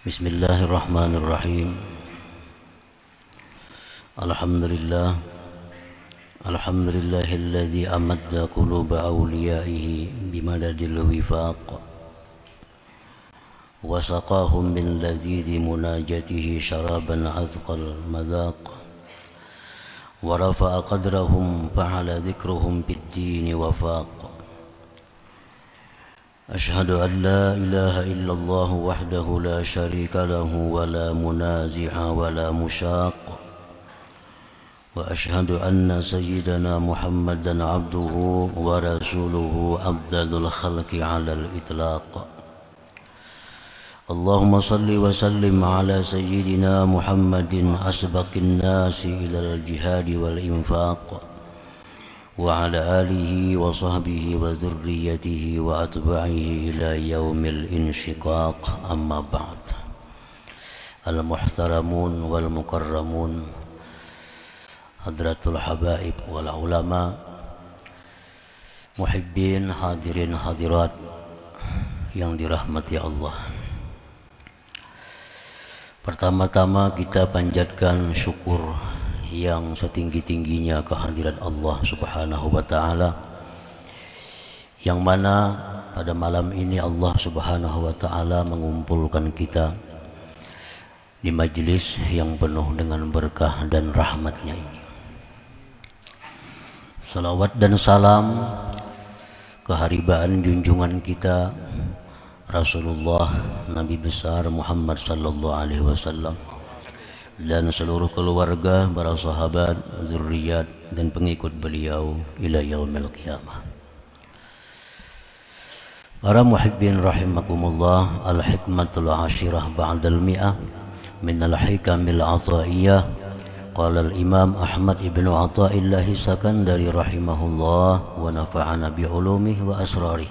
Bismillahirrahmanirrahim. Alhamdulillah. Alhamdulillahilladzi amadda quluba awliyaihi bimadadil wifaq wa saqahum min ladhizi munajatihi syaraban azqal madhaq wa rafa'a qadrahum fa'ala dhikruhum bid-dini wafaq. أشهد أن لا إله إلا الله وحده لا شريك له ولا منازع ولا مشاق وأشهد أن سيدنا محمدا عبده ورسوله أفضل الخلق على الإطلاق. اللهم صل وسلم على سيدنا محمد أسبق الناس إلى الجهاد والإنفاق وعلى آله وصحبه وذريته وأتباعه إلى يوم الانشقاق. أما بعد. المحترمون والمكرمون hadratul habaib wal ulama, muhibbin, hadirin hadirat yang dirahmati Allah. Pertama-tama kita panjatkan syukur yang setinggi-tingginya kehadirat Allah Subhanahu wa ta'ala, yang mana pada malam ini Allah Subhanahu wa ta'ala mengumpulkan kita di majlis yang penuh dengan berkah dan rahmatnya ini. Salawat dan salam keharibaan junjungan kita Rasulullah Nabi besar Muhammad sallallahu alaihi wasallam dan seluruh keluarga, para sahabat, zurriyat dan pengikut beliau ila yaumil qiyamah. Para muhibbin rahimakumullah, al-hikmatul ashirah ba'dal mi'ah min al-hikamil ataiyah. Qala al-imam Ahmad ibnu Athaillah Sakandari rahimahullah wa nafa'ana bi'ulumihi wa asrarih.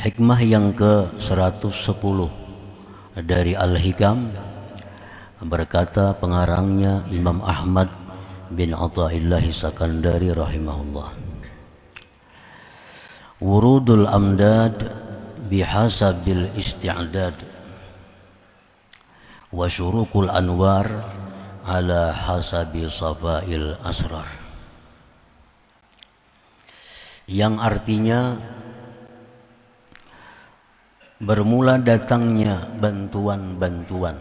Hikmah yang ke-110 dari Al-Hikam, berkata pengarangnya Imam Ahmad bin Athaillah Sakandari rahimahullah, wurudul amdad bihasabil isti'dad wa syurukul anwar ala hasabi safail asrar, yang artinya bermula datangnya bantuan-bantuan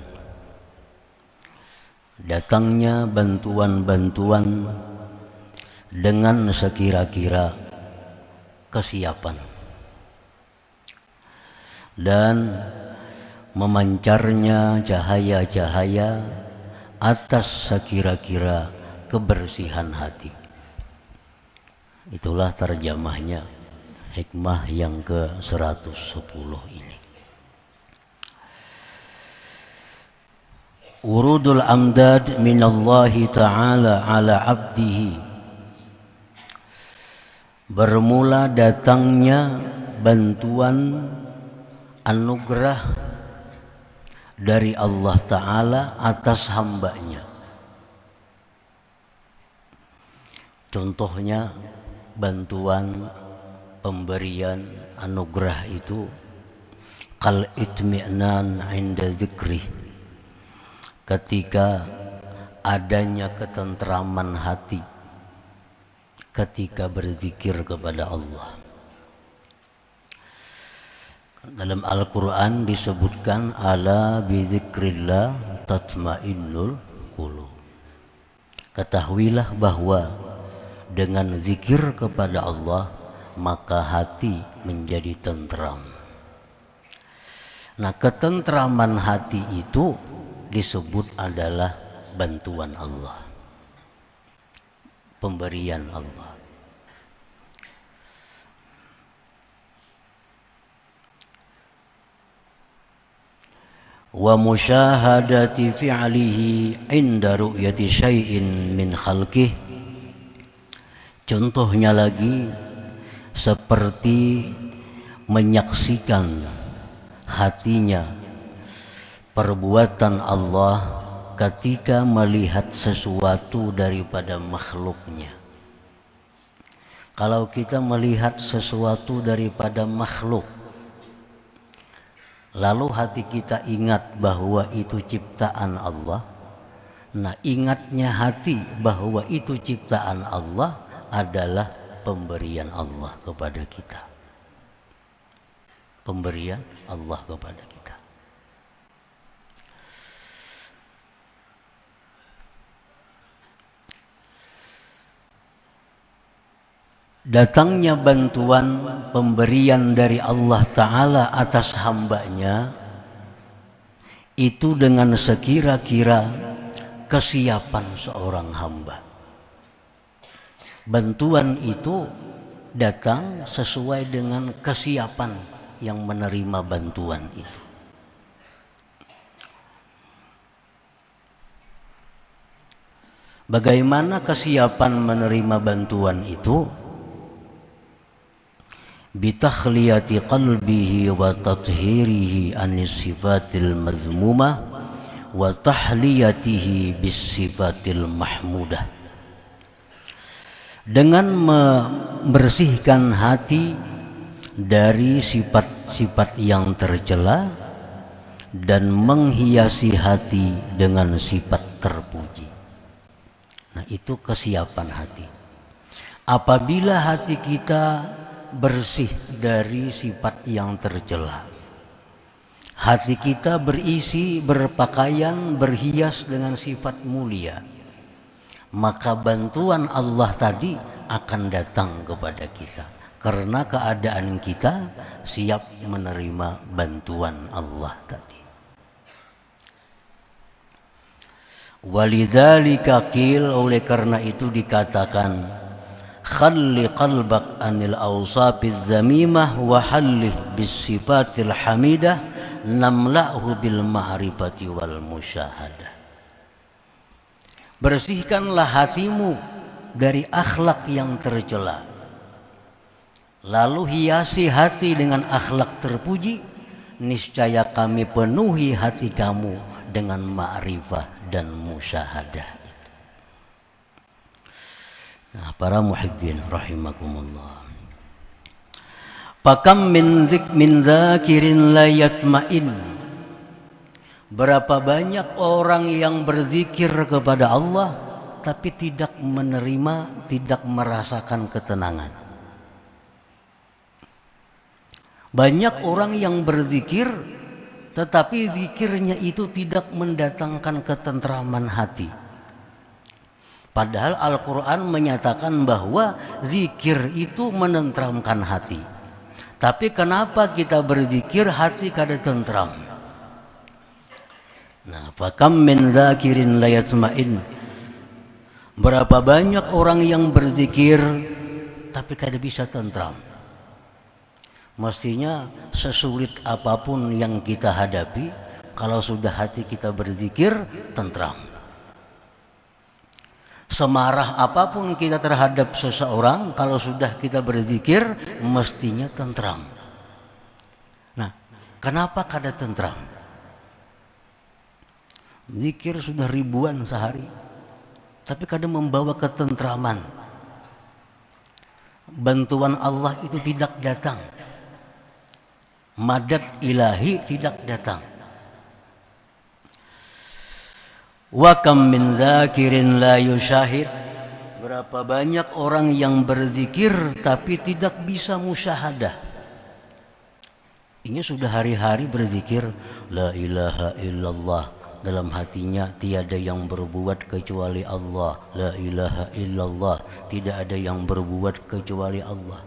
dengan sekira-kira kesiapan dan memancarnya cahaya-cahaya atas sekira-kira kebersihan hati. Itulah terjemahnya hikmah yang ke-110 ini. Urudul amdad minallahi ta'ala ala abdihi, bermula datangnya bantuan anugerah dari Allah Ta'ala atas hambanya. Contohnya bantuan pemberian anugerah itu kal itmi'nan inda dzikrih, ketika adanya ketentraman hati ketika berzikir kepada Allah. Dalam Al-Quran disebutkan ala bizikrillah tatmainnul qulub. Ketahuilah bahwa dengan zikir kepada Allah maka hati menjadi tentram. Nah, ketentraman hati itu disebut adalah bantuan Allah, pemberian Allah. Wa musyahadati fi'lihi inda ru'yati syai'in min khalqih. Contohnya lagi seperti menyaksikan hatinya perbuatan Allah ketika melihat sesuatu daripada makhluknya. Kalau kita melihat sesuatu daripada makhluk, lalu hati kita ingat bahwa itu ciptaan Allah. Nah, ingatnya hati bahwa itu ciptaan Allah adalah pemberian Allah kepada kita. Pemberian Allah kepada kita. Datangnya bantuan pemberian dari Allah Ta'ala atas hambanya itu dengan sekira-kira kesiapan seorang hamba. Bantuan itu datang sesuai dengan kesiapan yang menerima bantuan itu. Bagaimana kesiapan menerima bantuan itu? Bitakhliyati qalbihi wa tathhirihi anis sifatil mazmumah wa tahliyatihi bis sifatil mahmudah. Dengan membersihkan hati dari sifat-sifat yang tercela dan menghiasi hati dengan sifat terpuji. Nah, itu kesiapan hati. Apabila hati kita bersih dari sifat yang tercela, hati kita berisi, berpakaian, berhias dengan sifat mulia, maka bantuan Allah tadi akan datang kepada kita karena keadaan kita siap menerima bantuan Allah tadi. Walidzalika qil, oleh karena itu dikatakan, khalli qalbak anil awsafiz zamimah wa hallih bis sifatil hamidah namla'hu bil ma'rifati wal musyahadah. Bersihkanlah hatimu dari akhlak yang tercela, lalu hiasi hati dengan akhlak terpuji, niscaya kami penuhi hati kamu dengan ma'rifah dan musyahadah. Nah, para muhibbin rahimakumullah. Pakam min zakirin la yatma'in. Berapa banyak orang yang berzikir kepada Allah tapi tidak menerima, tidak merasakan ketenangan. Banyak orang yang berzikir tetapi zikirnya itu tidak mendatangkan ketentraman hati. Padahal Al-Quran menyatakan bahwa zikir itu menenteramkan hati. Tapi kenapa kita berzikir hati kada tentram? Nah, fakam min zakirin la yatma'in. Berapa banyak orang yang berzikir tapi kada bisa tentram. Mestinya sesulit apapun yang kita hadapi, kalau sudah hati kita berzikir, tentram. Semarah apapun kita terhadap seseorang, kalau sudah kita berzikir, mestinya tentram. Nah, kenapa kada tentram? Zikir sudah ribuan sehari, tapi kada membawa ketentraman. Bantuan Allah itu tidak datang. Madad ilahi tidak datang. Wa kam min zakirin la yusyahid. Berapa banyak orang yang berzikir tapi tidak bisa musyahadah. Ini sudah hari-hari berzikir la ilaha illallah, dalam hatinya tiada yang berbuat kecuali Allah. La ilaha illallah, tidak ada yang berbuat kecuali Allah.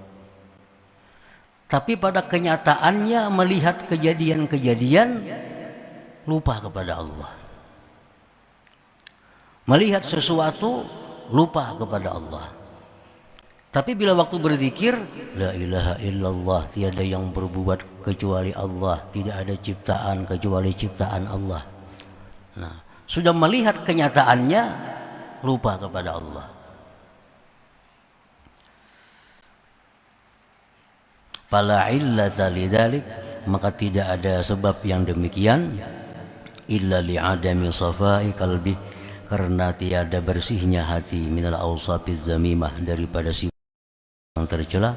Tapi pada kenyataannya melihat kejadian-kejadian lupa kepada Allah. Melihat sesuatu lupa kepada Allah. Tapi bila waktu berzikir, la ilaha illallah, tiada yang berbuat kecuali Allah, tidak ada ciptaan kecuali ciptaan Allah. Nah, sudah melihat kenyataannya lupa kepada Allah. Fala illata lidzalik, maka tidak ada sebab yang demikian illa li'adami safai qalbi, karena tiada bersihnya hati minal awsafiz zamimah, daripada sifat yang tercela,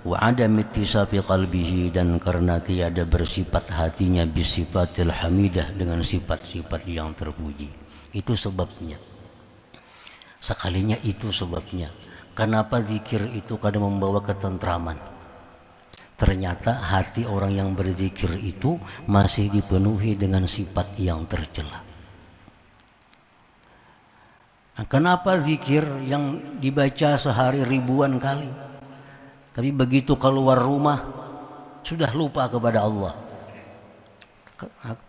wa adam ittisafi qalbihi, dan karena tiada bersifat hatinya bisifatil hamidah, dengan sifat-sifat yang terpuji. Itu sebabnya. Sekalinya itu sebabnya kenapa zikir itu kadang membawa ketentraman. Ternyata hati orang yang berzikir itu masih dipenuhi dengan sifat yang tercela. Nah, kenapa zikir yang dibaca sehari ribuan kali, tapi begitu keluar rumah sudah lupa kepada Allah?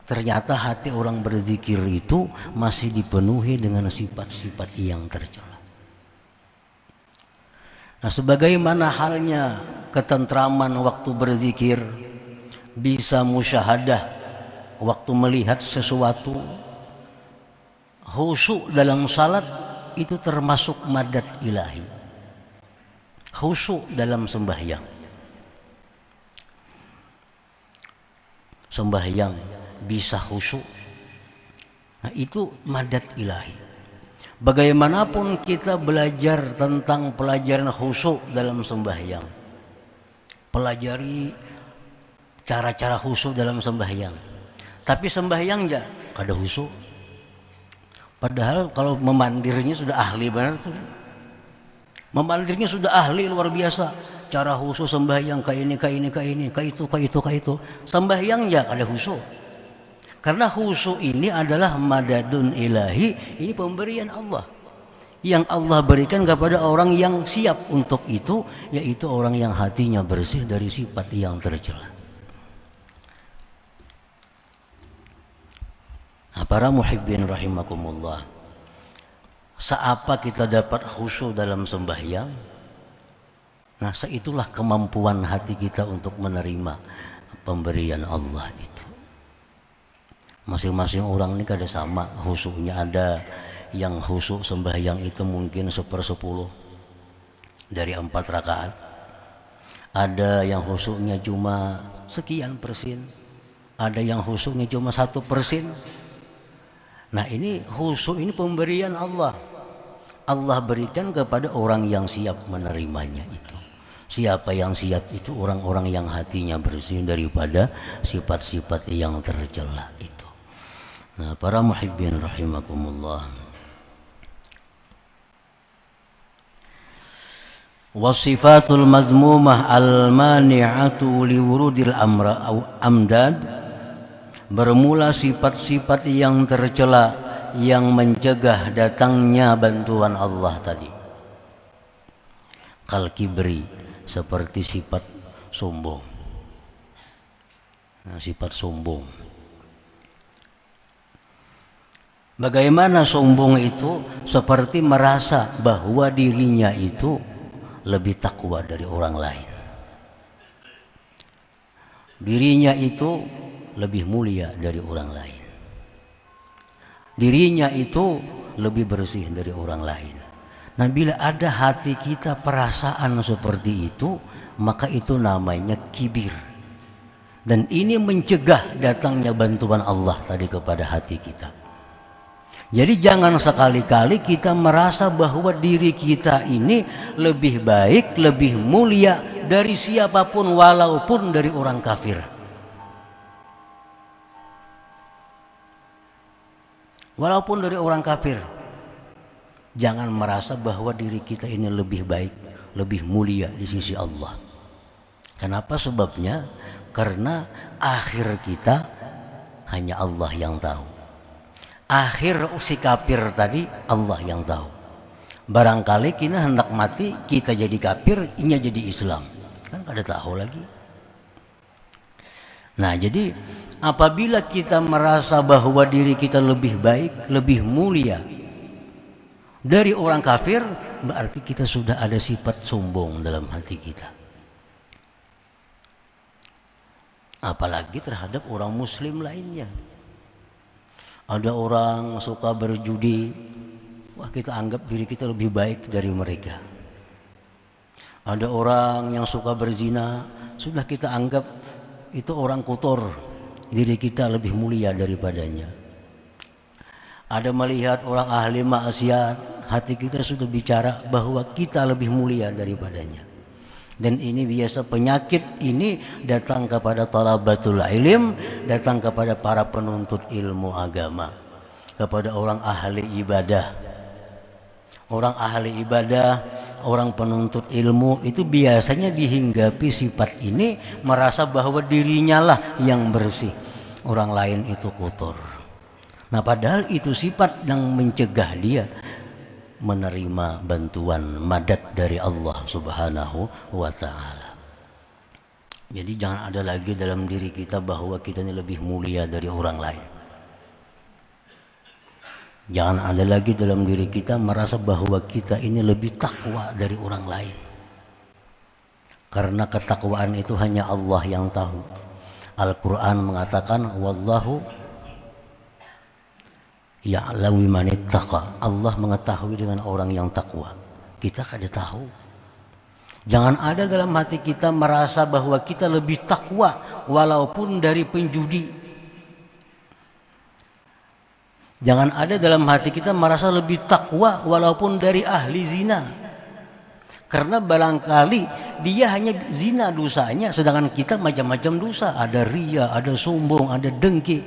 Ternyata hati orang berzikir itu masih dipenuhi dengan sifat-sifat yang tercela. Nah, sebagaimana halnya ketentraman waktu berzikir, bisa musyahadah waktu melihat sesuatu, khusyuk dalam salat itu termasuk madat ilahi. Khusyuk dalam sembahyang, sembahyang bisa khusyuk, nah itu madat ilahi. Bagaimanapun kita belajar tentang pelajaran khusyuk dalam sembahyang, pelajari cara-cara khusyuk dalam sembahyang, tapi sembahyang enggak ada khusyuk. Padahal kalau memandirnya sudah ahli benar tuh. Memandirnya sudah ahli luar biasa. Cara khusyuk sembahyang kayak ini, kayak itu. Sembahyang enggak ada khusyuk. Karena khusyuk ini adalah madadun ilahi, ini pemberian Allah yang Allah berikan kepada orang yang siap untuk itu, yaitu orang yang hatinya bersih dari sifat yang tercela. Nah, para muhibbin rahimakumullah, seapa kita dapat khusyuk dalam sembahyang, nah seitulah kemampuan hati kita untuk menerima pemberian Allah itu. Masing-masing orang ini kada sama khusyuknya. Ada yang khusyuk sembahyang itu mungkin 1/10 dari 4 rakaat. Ada yang khusyuknya cuma sekian persen. Ada yang khusyuknya cuma 1%. Nah, ini khusyuk ini pemberian Allah. Allah berikan kepada orang yang siap menerimanya itu. Siapa yang siap itu? Orang-orang yang hatinya bersih daripada sifat-sifat yang tercela itu. Nah, para muhibbin rahimakumullah, wasifatul mazmumah al-mani'atu liwurudil amdad, bermula sifat-sifat yang tercela yang mencegah datangnya bantuan Allah tadi. Kal kibri, seperti sifat sombong. Nah, sifat sombong. Bagaimana sombong itu? Seperti merasa bahwa dirinya itu lebih takwa dari orang lain. Dirinya itu lebih mulia dari orang lain. Dirinya itu lebih bersih dari orang lain. Nah, bila ada hati kita perasaan seperti itu, maka itu namanya kibir. Dan ini mencegah datangnya bantuan Allah tadi kepada hati kita. Jadi jangan sekali-kali kita merasa bahwa diri kita ini lebih baik, lebih mulia dari siapapun, walaupun dari orang kafir. Walaupun dari orang kafir. Jangan merasa bahwa diri kita ini lebih baik, lebih mulia di sisi Allah. Kenapa sebabnya? Karena akhir kita hanya Allah yang tahu. Akhir si kafir tadi Allah yang tahu. Barangkali kita hendak mati, kita jadi kafir, inya jadi Islam, kan kada tahu lagi. Nah, jadi apabila kita merasa bahwa diri kita lebih baik, lebih mulia dari orang kafir, berarti kita sudah ada sifat sombong dalam hati kita. Apalagi terhadap orang muslim lainnya. Ada orang suka berjudi, wah kita anggap diri kita lebih baik dari mereka. Ada orang yang suka berzina, sudah kita anggap itu orang kotor, diri kita lebih mulia daripadanya. Ada melihat orang ahli maksiat, hati kita sudah bicara bahwa kita lebih mulia daripadanya. Dan ini biasa penyakit ini datang kepada talabatul ilm, datang kepada para penuntut ilmu agama, kepada orang ahli ibadah. Orang ahli ibadah, orang penuntut ilmu itu biasanya dihinggapi sifat ini, merasa bahwa dirinya lah yang bersih, orang lain itu kotor. Nah, padahal itu sifat yang mencegah dia menerima bantuan madad dari Allah Subhanahu wa ta'ala. Jadi jangan ada lagi dalam diri kita bahwa kita ini lebih mulia dari orang lain. Jangan ada lagi dalam diri kita merasa bahwa kita ini lebih takwa dari orang lain. Karena ketakwaan itu hanya Allah yang tahu. Al-Quran mengatakan wallahu ya'lamu man ittaqa. Allah mengetahui dengan orang yang takwa. Kita kada tahu. Jangan ada dalam hati kita merasa bahwa kita lebih takwa walaupun dari penjudi. Jangan ada dalam hati kita merasa lebih takwa walaupun dari ahli zina. Karena barangkali dia hanya zina dosanya, sedangkan kita macam-macam dosa. Ada ria, ada sombong, ada dengki.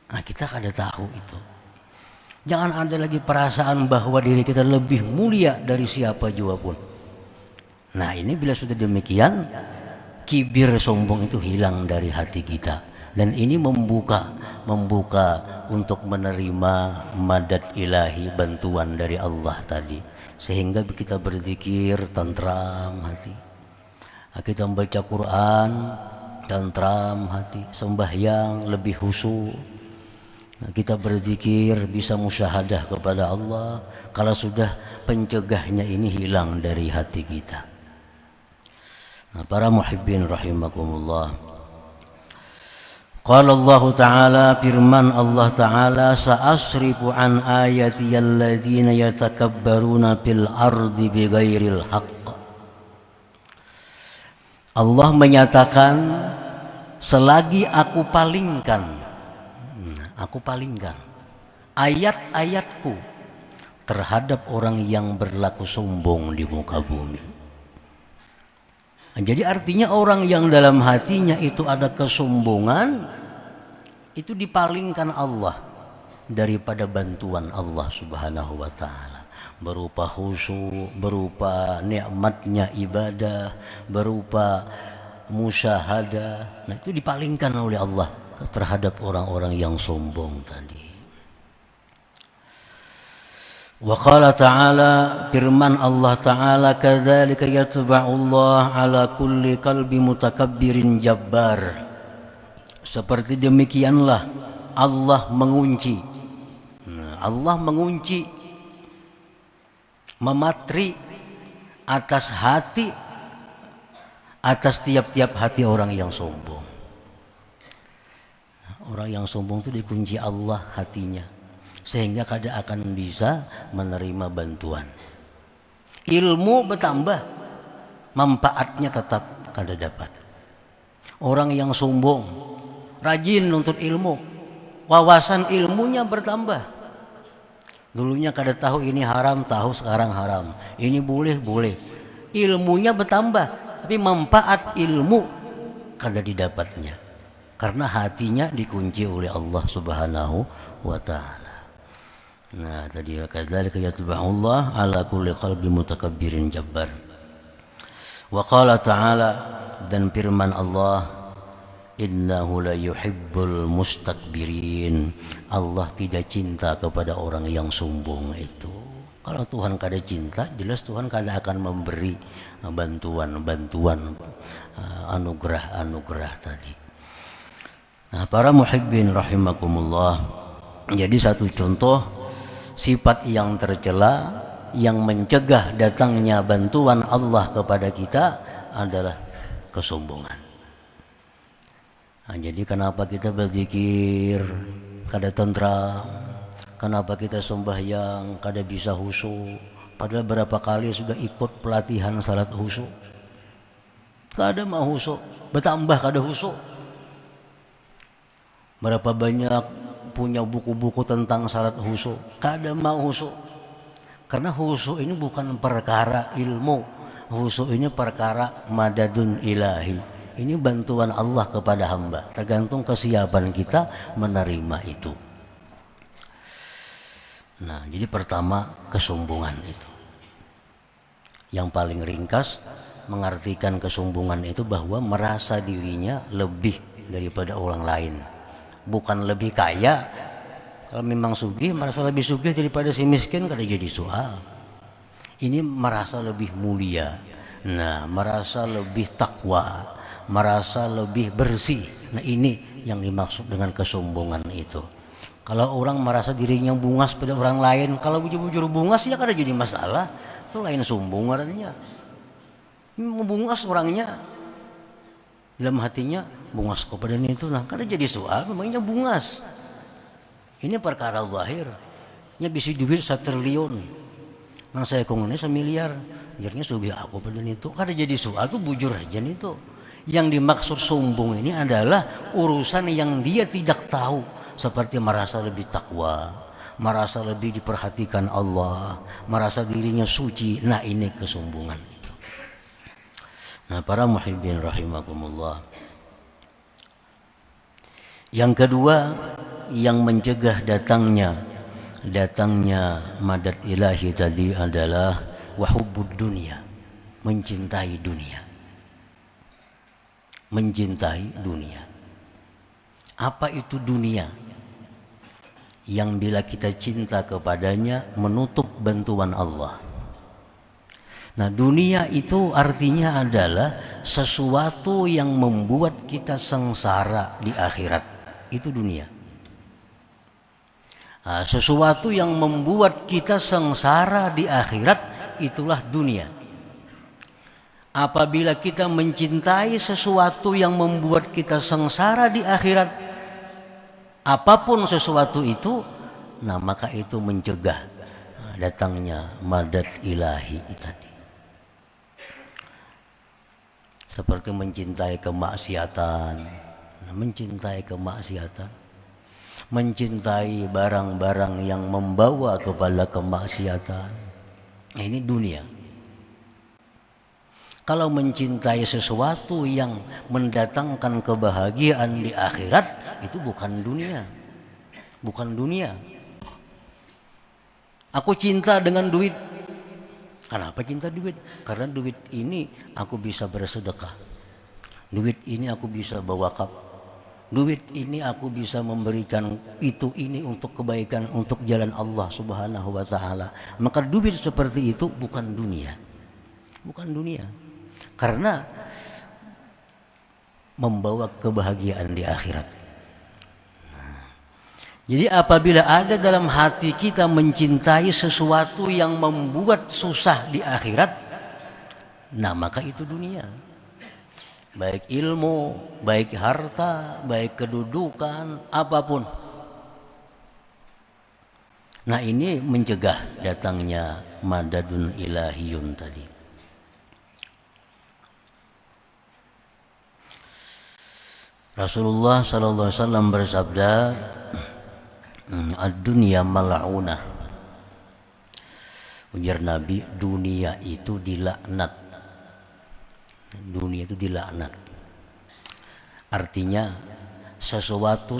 Nah, kita kada tahu itu. Jangan ada lagi perasaan bahwa diri kita lebih mulia dari siapa juga pun. Nah, ini bila sudah demikian, kibir sombong itu hilang dari hati kita. Dan ini membuka untuk menerima madad ilahi, bantuan dari Allah tadi. Sehingga kita berzikir tentram hati. Kita membaca Quran tentram hati, sembahyang lebih khusyuk. Kita berzikir bisa musyahadah kepada Allah kalau sudah pencegahnya ini hilang dari hati kita. Nah, para muhibbin rahimakumullah. Qala Allah Ta'ala, firman Allah Ta'ala, sa'asrifu an ayati alladzina yatakabbaruna fil ardi bighairil haqq. Allah menyatakan, selagi aku palingkan ayat-ayatku terhadap orang yang berlaku sombong di muka bumi. Jadi artinya orang yang dalam hatinya itu ada kesombongan, itu dipalingkan Allah daripada bantuan Allah Subhanahu wa ta'ala. Berupa khusyuk, berupa nikmatnya ibadah, berupa musyahadah. Nah, itu dipalingkan oleh Allah terhadap orang-orang yang sombong tadi. Wa qala ta'ala, firman Allah Ta'ala, kadzalika yatba'ullah ala kulli qalbi mutakabbirin jabbar. Seperti demikianlah Allah mengunci. Allah mengunci, mematri atas hati, atas tiap-tiap hati orang yang sombong. Orang yang sombong itu dikunci Allah hatinya, sehingga kada akan bisa menerima bantuan. Ilmu bertambah, manfaatnya tetap kada dapat. Orang yang sombong, rajin nuntut ilmu, wawasan ilmunya bertambah. Dulunya kada tahu ini haram, tahu sekarang haram. Ini boleh, boleh. Ilmunya bertambah, tapi manfaat ilmu kada didapatnya. Karena hatinya dikunci oleh Allah Subhanahu wa ta'ala. Nah, tadi kadzalika yatba'ullah ala kulli qalbi mutakabbirin jabbar. Wa qala ta'ala, dan firman Allah, innahu la yuhibbul mustakbirin. Allah tidak cinta kepada orang yang sombong itu. Kalau Tuhan kada cinta, jelas Tuhan kada akan memberi bantuan-bantuan, anugerah-anugerah tadi. Nah, para muhibbin rahimakumullah, jadi satu contoh sifat yang tercela yang mencegah datangnya bantuan Allah kepada kita adalah kesombongan. Nah, jadi kenapa kita berzikir kada tentram, kenapa kita sembahyang kada bisa khusyuk, padahal berapa kali sudah ikut pelatihan salat khusyuk, kada mau khusyuk, bertambah kada khusyuk. Berapa banyak punya buku-buku tentang salat khusyuk, kada mau khusyuk. Karena khusyuk ini bukan perkara ilmu, Khusyuk ini perkara madadun ilahi. Ini bantuan Allah kepada hamba. Tergantung kesiapan kita menerima itu. Nah, jadi pertama kesombongan itu. Yang paling ringkas mengartikan kesombongan itu bahwa merasa dirinya lebih daripada orang lain. Bukan lebih kaya. Kalau memang sugih merasa lebih sugih daripada si miskin, kada jadi soal. Ini merasa lebih mulia. Nah, merasa lebih takwa, merasa lebih bersih. Nah, ini yang dimaksud dengan kesombongan itu. Kalau orang merasa dirinya bungas pada orang lain, kalau bujur-bujur bungas ya kada jadi masalah. Itu lain sombong artinya. Membungas orangnya dalam hatinya bungas kepada itu, nah kada jadi soal, memangnya bungas. Ini perkara zahir. Nya bisi duit 1 triliun. Nang saya kong ini 1 miliar. Akhirnya sugih aku pada itu. Kada jadi soal, tuh bujur aja itu. Yang dimaksud sombong ini adalah urusan yang dia tidak tahu. Seperti merasa lebih takwa, merasa lebih diperhatikan Allah, merasa dirinya suci. Nah, ini kesombongan itu. Nah, para muhibbin rahimakumullah. Yang kedua, yang mencegah datangnya madad ilahi tadi adalah wahubbud dunia, mencintai dunia. Mencintai dunia. Apa itu dunia? Yang bila kita cinta kepadanya menutup bantuan Allah. Nah, dunia itu artinya adalah sesuatu yang membuat kita sengsara di akhirat. Itu dunia. Nah, sesuatu yang membuat kita sengsara di akhirat, itulah dunia. Apabila kita mencintai sesuatu yang membuat kita sengsara di akhirat, apapun sesuatu itu, nah maka itu mencegah datangnya madad ilahi tadi. Seperti mencintai kemaksiatan, mencintai barang-barang yang membawa kepada kemaksiatan. Nah, ini dunia. Kalau mencintai sesuatu yang mendatangkan kebahagiaan di akhirat, itu bukan dunia. Bukan dunia. Aku cinta dengan duit. Kenapa cinta duit? Karena duit ini aku bisa bersedekah. Duit ini aku bisa berwakaf. Duit ini aku bisa memberikan ini untuk kebaikan, untuk jalan Allah Subhanahu wa ta'ala. Maka duit seperti itu bukan dunia. Bukan dunia. Karena membawa kebahagiaan di akhirat. Jadi apabila ada dalam hati kita mencintai sesuatu yang membuat susah di akhirat, nah maka itu dunia. Baik ilmu, baik harta, baik kedudukan, apapun. Nah, ini mencegah datangnya madadun ilahiyun tadi. Rasulullah sallallahu alaihi wasallam bersabda, ad-dunya mal'unah. Ujar Nabi, dunia itu dilaknat. Dunia itu dilaknat. Artinya sesuatu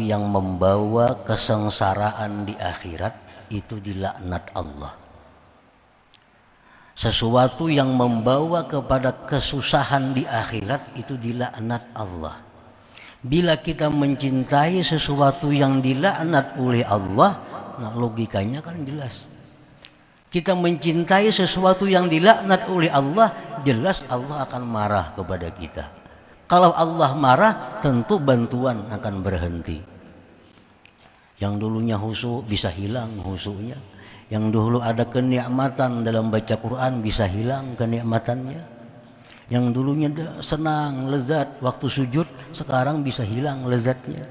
yang membawa kesengsaraan di akhirat itu dilaknat Allah. Sesuatu yang membawa kepada kesusahan di akhirat itu dilaknat Allah. Bila kita mencintai sesuatu yang dilaknat oleh Allah, nah logikanya kan jelas. Kita mencintai sesuatu yang dilaknat oleh Allah, jelas Allah akan marah kepada kita. Kalau Allah marah, tentu bantuan akan berhenti. Yang dulunya khusyuk bisa hilang khusyuknya. Yang dulu ada kenikmatan dalam baca Quran bisa hilang kenikmatannya. Yang dulunya senang, lezat waktu sujud, sekarang bisa hilang lezatnya.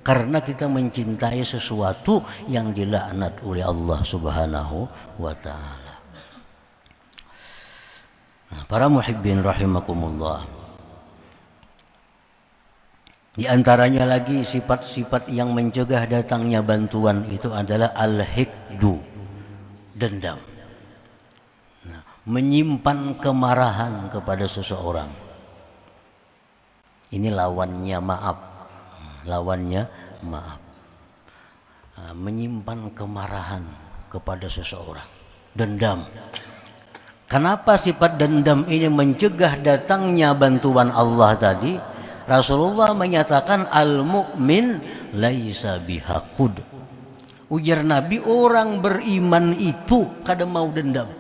Karena kita mencintai sesuatu yang dilaknat oleh Allah Subhanahu wa ta'ala. Nah, para muhibbin rahimakumullah. Di antaranya lagi sifat-sifat yang mencegah datangnya bantuan itu adalah al-hikdu. Dendam. Nah, menyimpan kemarahan kepada seseorang. Ini lawannya maaf. Lawannya maaf. Menyimpan kemarahan kepada seseorang. Dendam. Kenapa sifat dendam ini mencegah datangnya bantuan Allah tadi? Rasulullah menyatakan al-mu'min laisa bihaqud. Ujar Nabi, orang beriman itu kada mau dendam.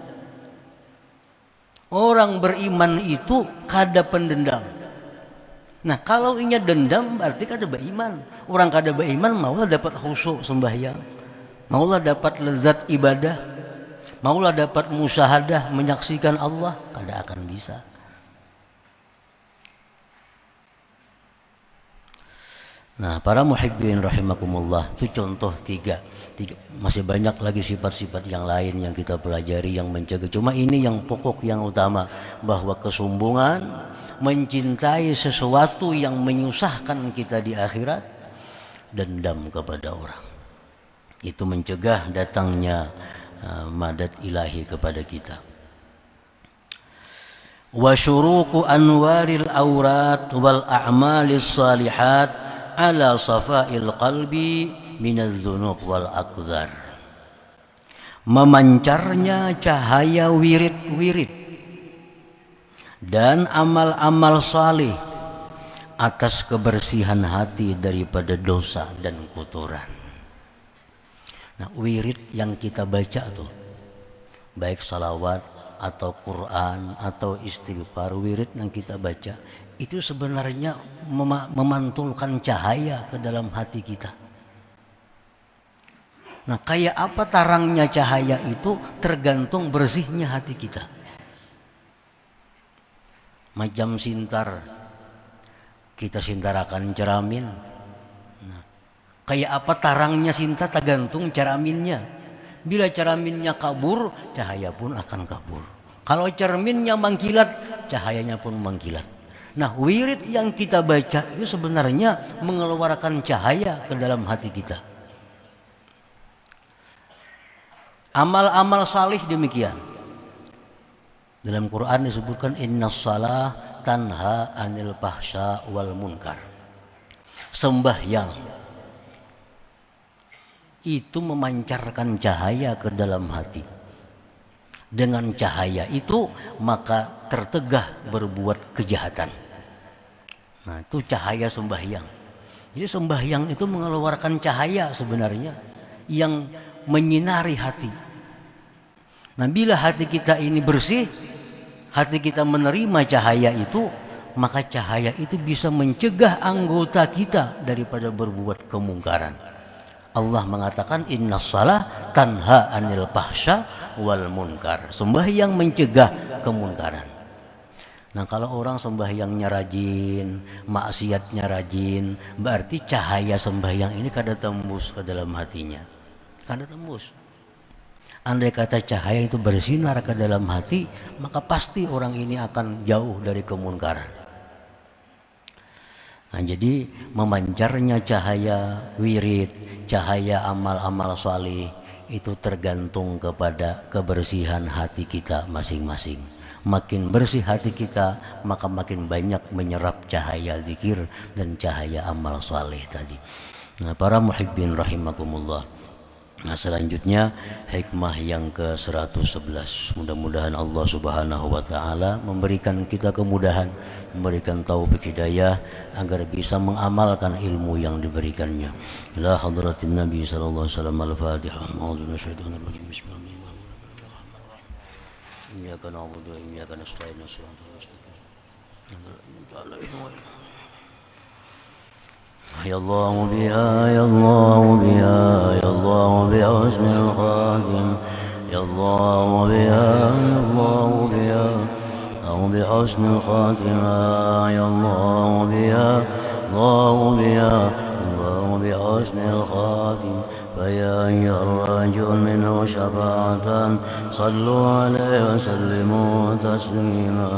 Orang beriman itu kada pendendam. Nah, kalau inya dendam berarti kada beriman. Orang kada beriman maulah dapat khusyuk sembahyang, maulah dapat lezat ibadah, maulah dapat musyahadah menyaksikan Allah, kada akan bisa. Nah, para muhibbin rahimakumullah, itu contoh tiga. Masih banyak lagi sifat-sifat yang lain yang kita pelajari yang mencegah. Cuma ini yang pokok, yang utama, bahwa kesombongan, mencintai sesuatu yang menyusahkan kita di akhirat, dendam kepada orang, itu mencegah datangnya madad ilahi kepada kita. Wa syuruqu anwaril aurat wal a'malis salihat ala safail qalbi minaz dzunub wal aqdar. Memancarnya cahaya wirid-wirid dan amal-amal salih atas kebersihan hati daripada dosa dan kotoran. Nah, wirid yang kita baca tuh, baik salawat atau Quran atau istighfar, wirid yang kita baca itu sebenarnya memantulkan cahaya ke dalam hati kita. Nah, kayak apa tarangnya cahaya itu tergantung bersihnya hati kita. Macam sintar, kita sintarakan cermin. Nah, kayak apa tarangnya sintar tergantung cerminnya. Bila cerminnya kabur, cahaya pun akan kabur. Kalau cerminnya mengkilat, cahayanya pun mengkilat. Nah, wirid yang kita baca itu sebenarnya mengeluarkan cahaya ke dalam hati kita. Amal-amal salih demikian. Dalam Quran disebutkan innas shalah tanha anil fahsya wal munkar. Sembahyang itu memancarkan cahaya ke dalam hati. Dengan cahaya itu maka tertegah berbuat kejahatan. Nah, itu cahaya sembahyang. Jadi sembahyang itu mengeluarkan cahaya sebenarnya yang menyinari hati. Nah, bila hati kita ini bersih, hati kita menerima cahaya itu, maka cahaya itu bisa mencegah anggota kita daripada berbuat kemungkaran. Allah mengatakan innas shalah tanha anil fahsya wal munkar. Sembahyang mencegah kemungkaran. Nah, kalau orang sembahyangnya rajin, maksiatnya rajin, berarti cahaya sembahyang ini kada tembus ke dalam hatinya. Kada tembus. Andai kata cahaya itu bersinar ke dalam hati, maka pasti orang ini akan jauh dari kemunkaran. Nah, jadi memancarnya cahaya wirid, cahaya amal-amal salih itu tergantung kepada kebersihan hati kita masing-masing. Makin bersih hati kita, maka makin banyak menyerap cahaya zikir dan cahaya amal salih tadi. Nah, para muhibbin rahimakumullah. Nah, selanjutnya hikmah yang ke-111. Mudah-mudahan Allah Subhanahu wa taala memberikan kita kemudahan, memberikan taufik hidayah agar bisa mengamalkan ilmu yang diberikannya. Ila hadratin Nabi sallallahu alaihi wasallam. Al-Fatihah. A'udzu minasyaitonir rajim. Bismillahirrahmanirrahim. Iyyaka na'budu wa iyyaka nasta'in. Shiratal mustaqim. يا الله بها يا الله بها يا الله بحسن الخاتم يا الله بها يا الله بها أو بحسن الخاتمة يا الله بها الله بها الله بحسن الخاتم فيا أيها الرجل منه شفاعة صلوا عليه وسلموا تسليما.